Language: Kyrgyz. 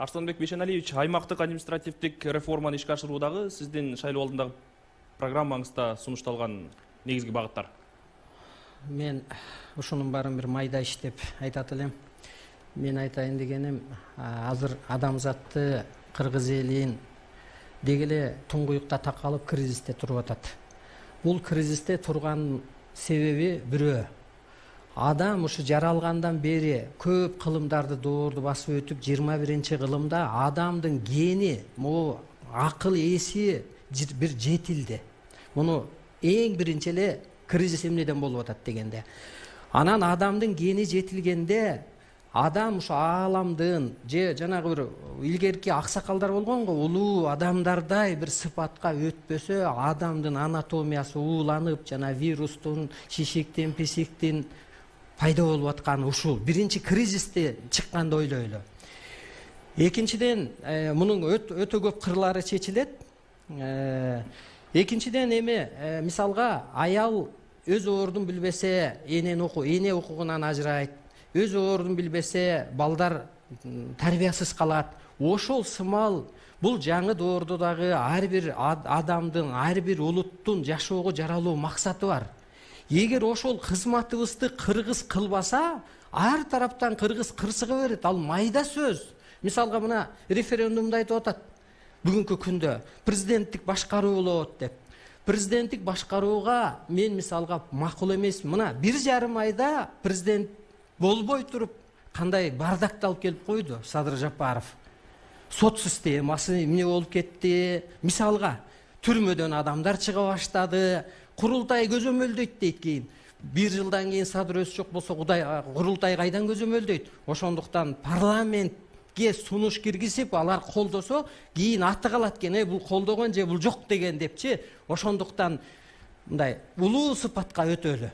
Арсланбек Бейшеналиевич, аймактык административдик реформаны ишке ашыруудагы сиздин шайлоо алдындагы программаңызда сунушталган негизги багыттар. Мен ушунун баарын бир майда иш деп айтат элем. Мен айтайын дегеним, азыр адамзатты кыргыз элин дегеле туңгуюкта такалып кризисте туруп атат. Бул кризисте турган себеби бирөө. Адам ушу жаралгандан бери көп кылымдарды доорду басып өтүп 21-кылымда адамдын гени, могу акыл эси бир жетилди. Муну эң биринчи эле кризис эмнеден болуп атат дегенде. Анан адамдын гени жетилгенде адам ушу ааламдын же жанагы бир илгерки аксакалдар болгон го, улуу адамдардай бир сыпатка өтпөсө, адамдын анатомиясы ууланып, жана вирустун, шишиктин, писиктин пайда болуп аткан ушул биринчи кризисте чыкканды ойлойлу. Экинчиден, мунун өтө көп кырлары чечилет. Экинчиден эме, мисалга аял өз ордун билбесе, эне укугунан ажырайт. Өз ордун билбесе, балдар тарбиясыз калат. Ошол сымал бул жаңы доордудагы ар бир адамдын, ар бир улуттун жашоого жаралуу максаты бар. Эгер ошол кызматыбызды кыргыз кылбаса, ар тараптан кыргыз кырсыга берет. Ал майда сөз. Мисалга мына референдумда айтып атат. Бүгүнкү күндө президенттик башкаруу болот деп. Президенттик башкарууга мен мисалга макул эмес. Мына 1,5 айда президент болбой туруп кандай бардакты алып келип койду Садыр Жапаров. Сот системасы эмне болуп кетти? Мисалга түрмөдөн адамдар чыга баштады. Курултай көзөмөлдөйт дейт кийин. 1 жылдан кийин Садыр өз жок болсо, курултай кайдан көзөмөлдөйт? Ошондуктан парламентке сунуш киргизип, алар колдосо, кийин аты калат экен, бул колдогон же бул жок деген депчи. Ошондуктан мындай улуу сыпатка өтөлү.